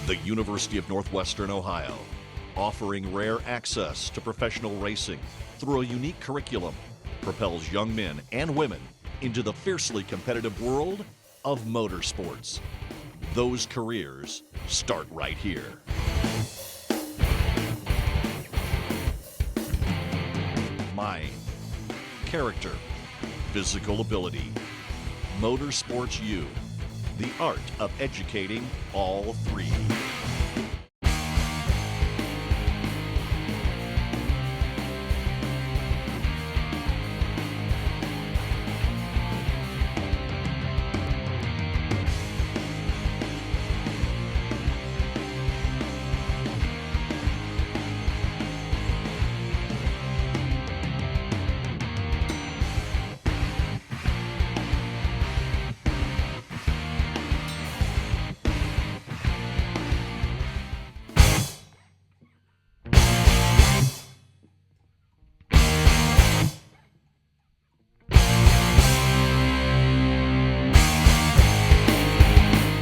The University of Northwestern Ohio, offering rare access to professional racing through a unique curriculum, propels young men and women into the fiercely competitive world of motorsports. Those careers start right here. Mind, character, physical ability. Motorsports U, the art of educating all three.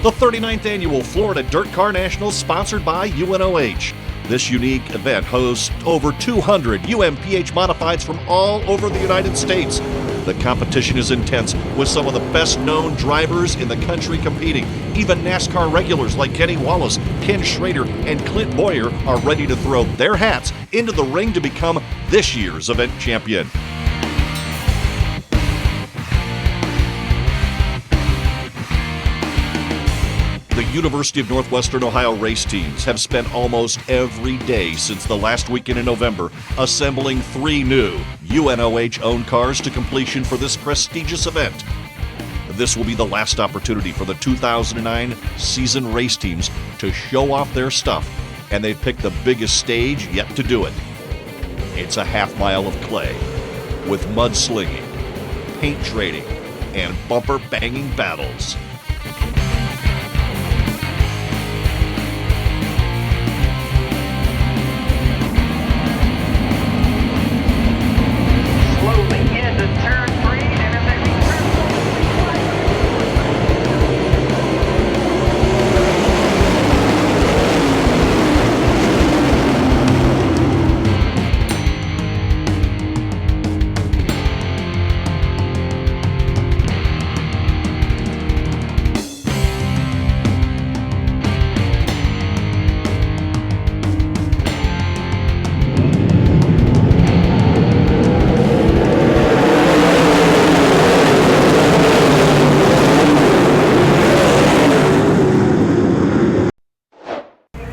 The 39th Annual Florida Dirt Car Nationals, sponsored by UNOH. This unique event hosts over 200 UMPH modifieds from all over the United States. The competition is intense, with some of the best-known drivers in the country competing. Even NASCAR regulars like Kenny Wallace, Ken Schrader, and Clint Boyer are ready to throw their hats into the ring to become this year's event champion. The University of Northwestern Ohio race teams have spent almost every day since the last weekend in November assembling 3 new UNOH-owned cars to completion for this prestigious event. This will be the last opportunity for the 2009 season race teams to show off their stuff, and they've picked the biggest stage yet to do it. It's a half-mile of clay with mudslinging, paint trading, and bumper-banging battles.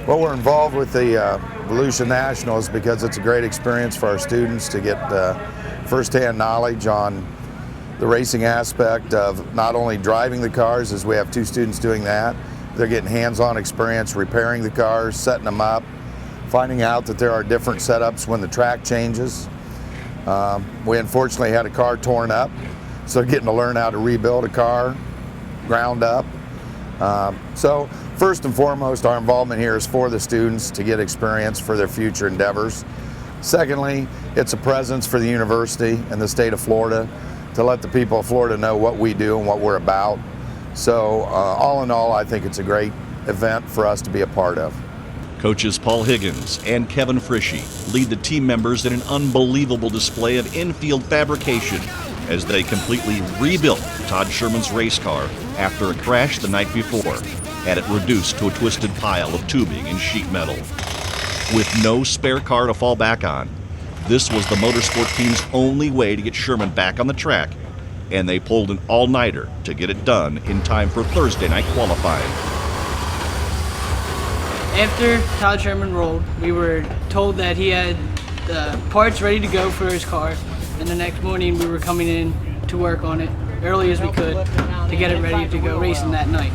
Well, we're involved with the Volusia Nationals because it's a great experience for our students to get firsthand knowledge on the racing aspect of not only driving the cars, as we have 2 students doing that, they're getting hands-on experience repairing the cars, setting them up, finding out that there are different setups when the track changes. We unfortunately had a car torn up, so getting to learn how to rebuild a car ground up. So first and foremost, our involvement here is for the students to get experience for their future endeavors. Secondly, it's a presence for the university and the state of Florida to let the people of Florida know what we do and what we're about. So all in all, I think it's a great event for us to be a part of. Coaches Paul Higgins and Kevin Frischi lead the team members in an unbelievable display of infield fabrication as they completely rebuilt Todd Sherman's race car after a crash the night before, had it reduced to a twisted pile of tubing and sheet metal. With no spare car to fall back on, this was the motorsport team's only way to get Sherman back on the track, and they pulled an all-nighter to get it done in time for Thursday night qualifying. After Todd Sherman rolled, we were told that he had the parts ready to go for his car, and the next morning we were coming in to work on it early as we could to get it ready to go racing that night.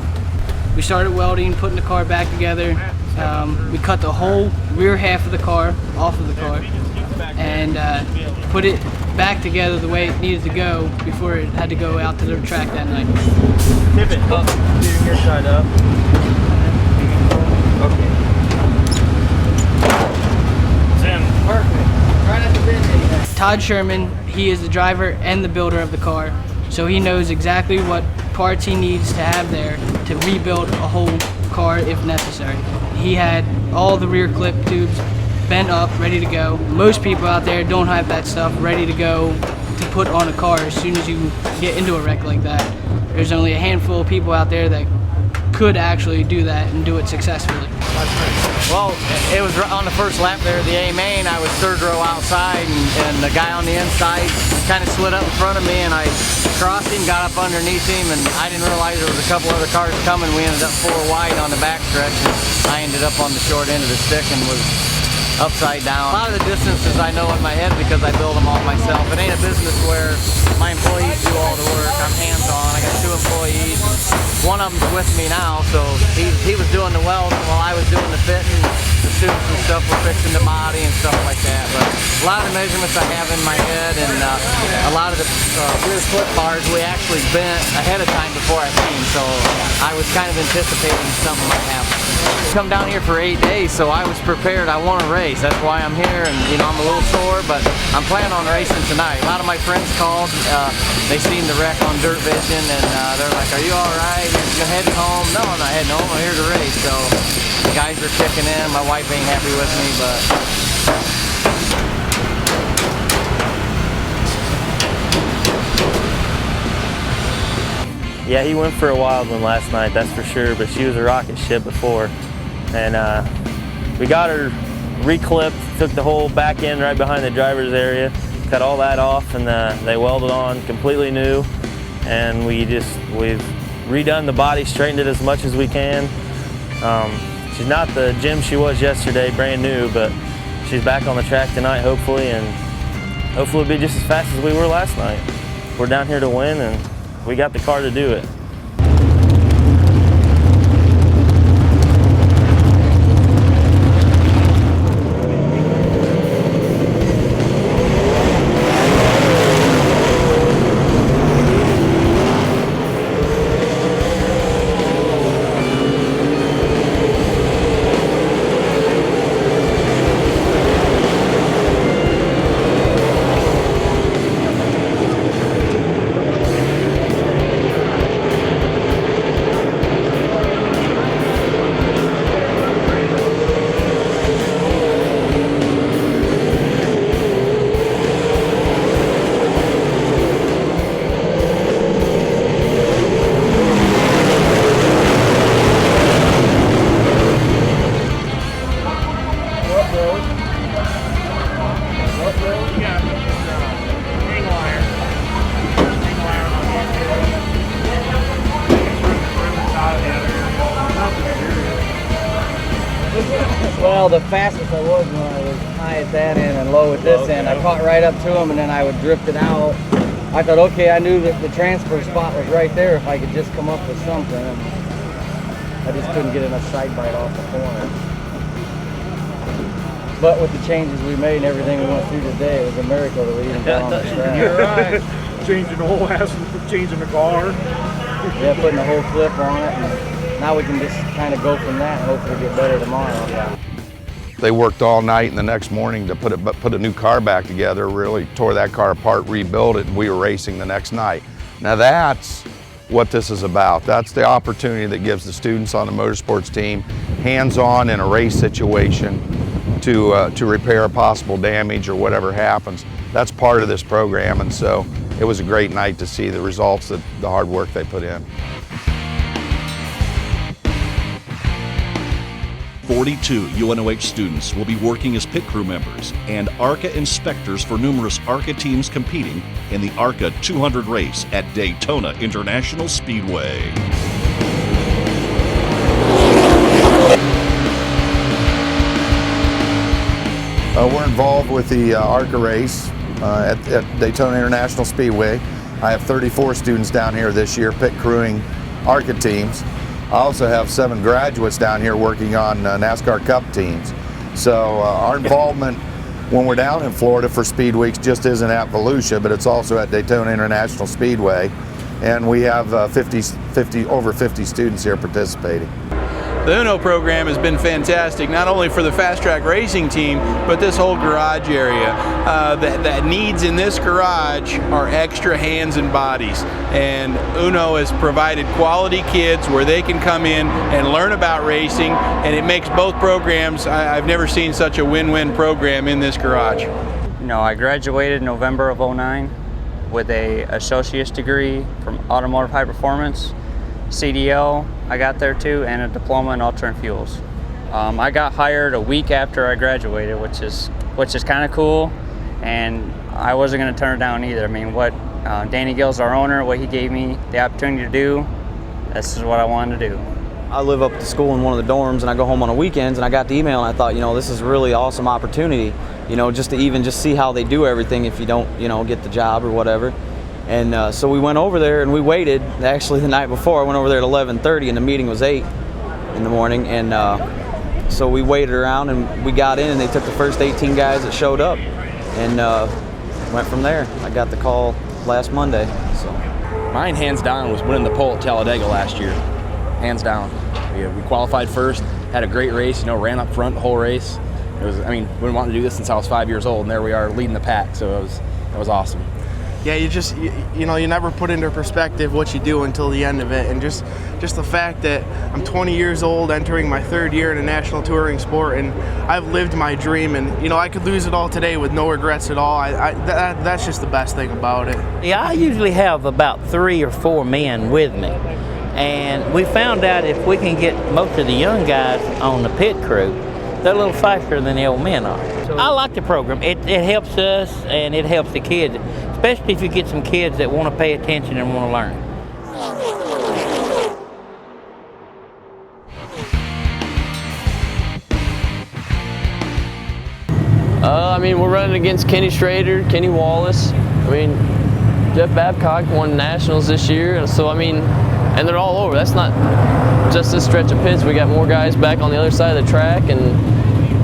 We started welding, putting the car back together. We cut the whole rear half of the car off of the car and put it back together the way it needed to go before it had to go out to the track that night. Pivot up, steering your side up. Okay. Zen. Perfect. Right at the bend. Todd Sherman, he is the driver and the builder of the car, so he knows exactly what parts he needs to have there to rebuild a whole car if necessary. he had all the rear clip tubes bent up, ready to go. Most people out there don't have that stuff ready to go to put on a car as soon as you get into a wreck like that. There's only a handful of people out there that could actually do that and do it successfully. Well, it was on the first lap there, the A main. I was third row outside, and the guy on the inside kind of slid up in front of me, and I crossed him, got up underneath him, and I didn't realize there was a couple other cars coming. We ended up 4 wide on the backstretch, and I ended up on the short end of the stick and was upside down. A lot of the distances I know in my head because I build them all myself. It ain't a business where my employees do all the work. I'm hands-on. I got 2 employees. One of them's with me now, so he was doing the welding while I was doing the fitting. The students and stuff were fixing the body and stuff like that. But a lot of the measurements I have in my head, and a lot of the rear clip bars we actually bent ahead of time before I came, so I was kind of anticipating something might happen. Come down here for 8 days, so I was prepared. I want to race. That's why I'm here, and I'm a little sore, but I'm planning on racing tonight. A lot of my friends called. They seen the wreck on Dirt Vision, and they're like, "Are you all right? You're heading home?" "No, I'm not heading home. I'm here to race." So the guys are kicking in. My wife ain't happy with me, but Yeah, he went for a wild one last night, that's for sure, but she was a rocket ship before. And we got her reclipped, took the whole back end right behind the driver's area, cut all that off, and they welded on completely new. And we've redone the body, straightened it as much as we can. She's not the gem she was yesterday, brand new, but she's back on the track tonight, hopefully, and hopefully it'll be just as fast as we were last night. We're down here to win, and we got the car to do it. Well, the fastest I was when I was high at that end and low at this end. I caught right up to him, and then I would drift it out. I thought, okay, I knew that the transfer spot was right there if I could just come up with something. And I just couldn't get enough side bite off the corner. But with the changes we made and everything we went through today, it was a miracle that we even got on the track. You're right. Changing the whole ass, changing the car. Yeah, putting the whole clip on it. And now we can just kind of go from that and hopefully get better tomorrow. Yeah. They worked all night and the next morning to put a new car back together, really tore that car apart, rebuilt it, and we were racing the next night. Now that's what this is about. That's the opportunity that gives the students on the motorsports team hands-on in a race situation to repair possible damage or whatever happens. That's part of this program, and so it was a great night to see the results of the hard work they put in. 42 UNOH students will be working as pit crew members and ARCA inspectors for numerous ARCA teams competing in the ARCA 200 race at Daytona International Speedway. We're involved with the ARCA race at Daytona International Speedway. I have 34 students down here this year pit crewing ARCA teams. I also have 7 graduates down here working on NASCAR Cup teams. So our involvement when we're down in Florida for Speed Weeks just isn't at Volusia, but it's also at Daytona International Speedway. And we have over 50 students here participating. The Uno program has been fantastic, not only for the fast track racing team, but this whole garage area. That needs in this garage are extra hands and bodies. And Uno has provided quality kids where they can come in and learn about racing, and it makes both programs, I've never seen such a win-win program in this garage. You know, I graduated in November of '09 with a associate's degree from automotive high performance, CDL I got there too, and a diploma in alternate fuels. I got hired a week after I graduated, which is kind of cool, and I wasn't going to turn it down either. I mean, what Danny Gill's our owner, what he gave me the opportunity to do, this is what I wanted to do. I live up to school in one of the dorms, and I go home on the weekends, and I got the email, and I thought, you know, this is a really awesome opportunity, you know, just to even just see how they do everything if you don't, you know, get the job or whatever. And so we went over there and we waited. Actually, the night before, I went over there at 11:30, and the meeting was 8 in the morning. And so we waited around, and we got in, and they took the first 18 guys that showed up, and went from there. I got the call last Monday. So mine, hands down, was winning the pole at Talladega last year. Hands down. We qualified first, had a great race, you know, ran up front the whole race. It was, I mean, we've been wanting to do this since I was 5 years old, and there we are leading the pack, so it was awesome. Yeah, you know, you never put into perspective what you do until the end of it, and just the fact that I'm 20 years old, entering my 3rd year in a national touring sport, and I've lived my dream, and you know, I could lose it all today with no regrets at all. That's just the best thing about it. Yeah, I usually have about 3 or 4 men with me, and we found out if we can get most of the young guys on the pit crew, they're a little faster than the old men are. I like the program. It helps us and it helps the kids, especially if you get some kids that want to pay attention and want to learn. I mean, we're running against Kenny Schrader, Kenny Wallace. I mean, Jeff Babcock won Nationals this year, and so I mean, and they're all over. That's not just this stretch of pits. We got more guys back on the other side of the track, and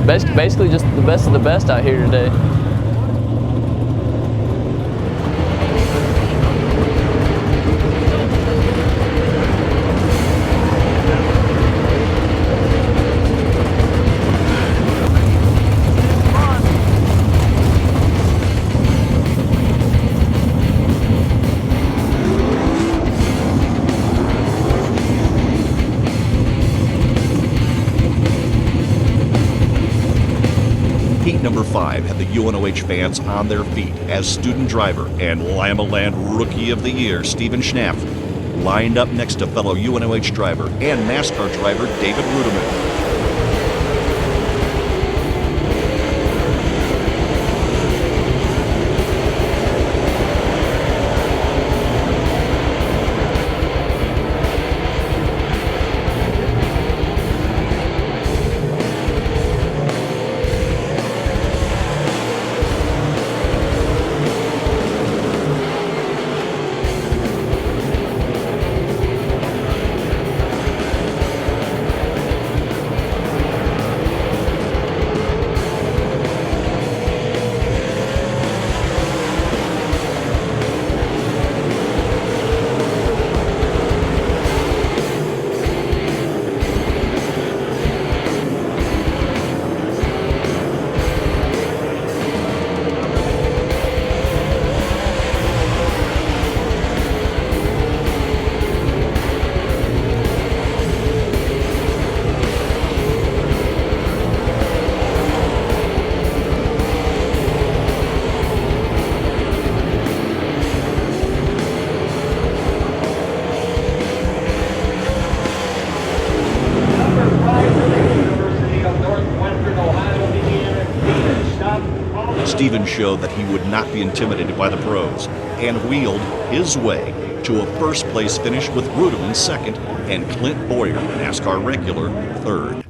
basically just the best of the best out here today. Number 5 had the UNOH fans on their feet as student driver and Lima Land Rookie of the Year Steven Schnapp lined up next to fellow UNOH driver and NASCAR driver David Ruderman. Steven showed that he would not be intimidated by the pros and wheeled his way to a first-place finish with Ruderman second and Clint Boyer, NASCAR regular, third.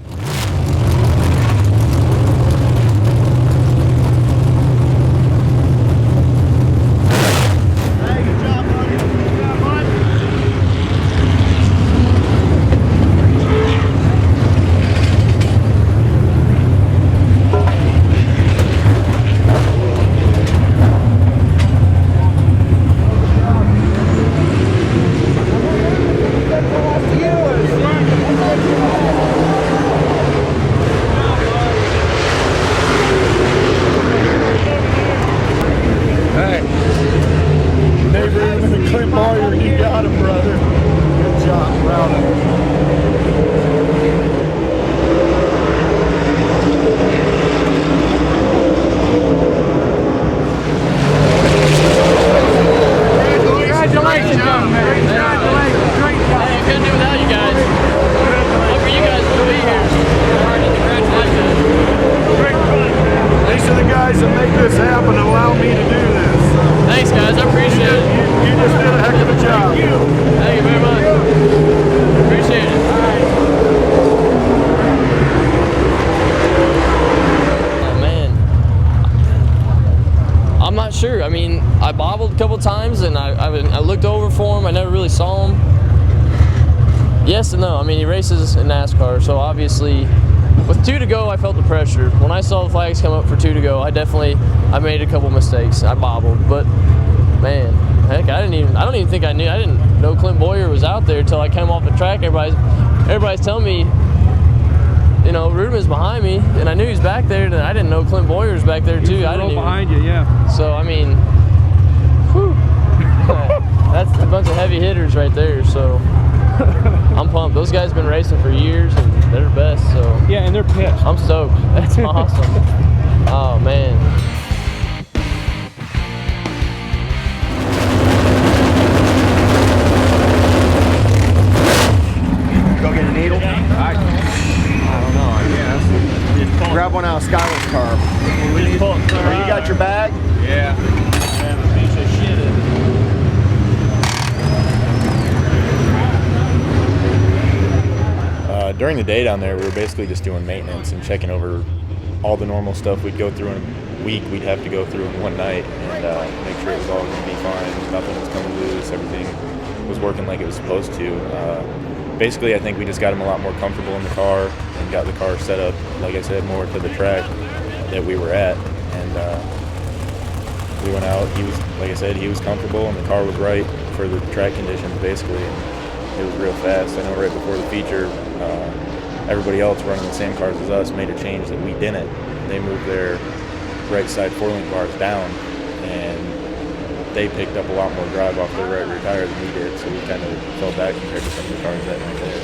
I bobbled a couple times, and I looked over for him. I never really saw him. Yes and no. I mean, he races in NASCAR, so obviously with 2 to go, I felt the pressure. When I saw the flags come up for 2 to go, I made a couple mistakes. I bobbled, but man, heck, I don't even think I knew. I didn't know Clint Boyer was out there until I came off the track. Everybody's telling me, you know, Rudiman's behind me, and I knew he was back there, and I didn't know Clint Boyer was back there too. I didn't even behind you, yeah. So I mean, whew, that's a bunch of heavy hitters right there. So I'm pumped. Those guys have been racing for years, and they're the best. So yeah, and they're pissed. I'm stoked. That's awesome. Oh man. Go get a needle? I don't know, I guess. Grab one out of Skylar's car. You got your bag? Yeah. During the day down there, we were basically just doing maintenance and checking over all the normal stuff we'd go through in a week. We'd have to go through in one night and make sure it was all going to be fine. Nothing was coming loose. Everything was working like it was supposed to. Basically, I think we just got him a lot more comfortable in the car and got the car set up, like I said, more to the track that we were at. And we went out. He was, like I said, he was comfortable and the car was right for the track conditions, basically. It was real fast. I know right before the feature, everybody else running the same cars as us made a change that we didn't. They moved their right side 4-link bars down, and they picked up a lot more drive off their right rear tire than we did, so we kind of fell back compared to some of the cars that night there.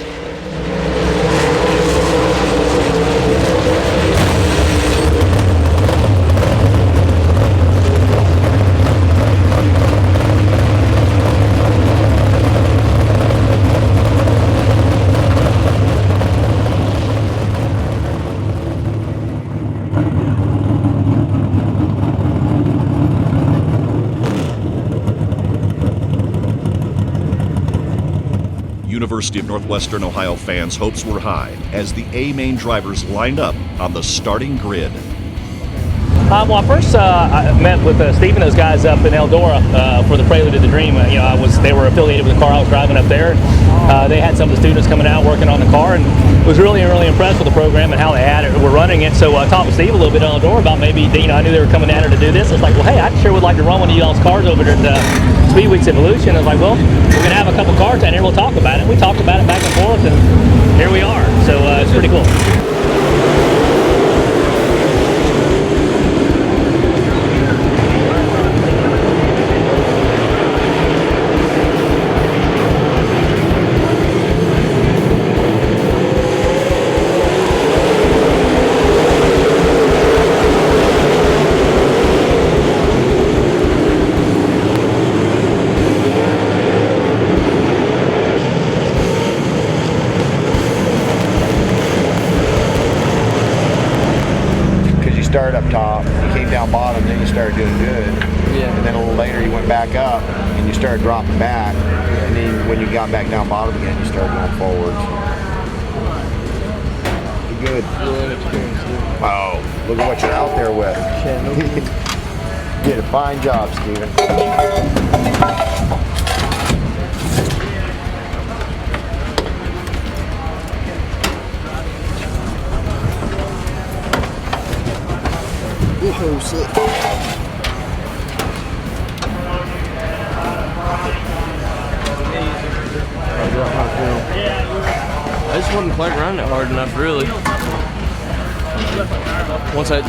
University of Northwestern Ohio fans' hopes were high as the A-Main drivers lined up on the starting grid. Well, I first met with Steve and those guys up in Eldora for the Prelude to the Dream. They were affiliated with the car I was driving up there. They had some of the students coming out working on the car, and was really impressed with the program and how they had it. We're running it, so I talked with Steve a little bit in Eldora about maybe, I knew they were coming down here to do this. It's like, well, hey, I sure would like to run one of y'all's cars over there at Speed Weeks Evolution. I was like, well, we're gonna have a couple cars down here. We'll talk about it. We talked about it back and forth, and here we are. So it's pretty cool. Started up top, you came down bottom, then you started doing good. Yeah. And then a little later you went back up and you started dropping back. And then when you got back down bottom again, you started going forward. You're good. Oh, look at what you're out there with. You did a fine job, Steven. Oh, shit. I just wasn't quite running it hard enough, really.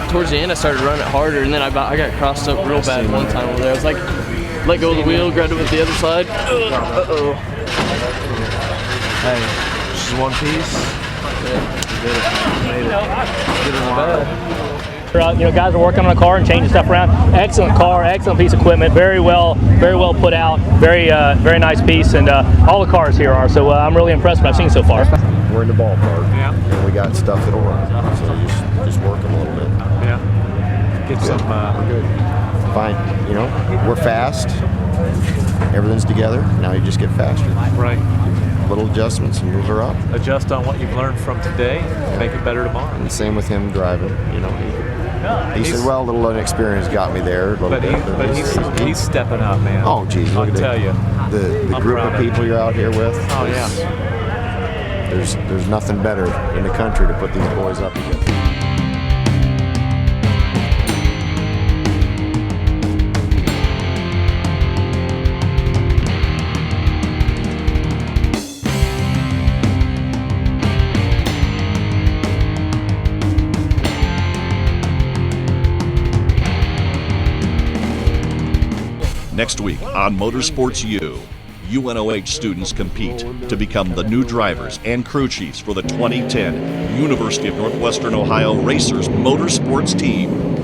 Towards the end, I started running it harder, and then I got crossed up real bad one time over there. I was like, let go of the wheel, grabbed it with the other side. Uh-oh. Hey, just one piece. Yeah. Get it bad. Guys are working on a car and changing stuff around. Excellent car, excellent piece of equipment, very well put out, very nice piece, and all the cars here are. So I'm really impressed with what I've seen so far. We're in the ballpark, and we got stuff that'll run. So just work them a little bit. Yeah. Get some. We're good. Fine. We're fast. Everything's together. Now you just get faster. Right. Little adjustments and moves her up. Adjust on what you've learned from today, make it better tomorrow. And the same with him driving. He said, well, a little inexperience got me there. But he's stepping up, man. Oh, geez, look I'll tell you. The group of people you're out here with. Oh, yeah. There's nothing better in the country to put these boys up against. Next week on Motorsports U, UNOH students compete to become the new drivers and crew chiefs for the 2010 University of Northwestern Ohio Racers Motorsports team.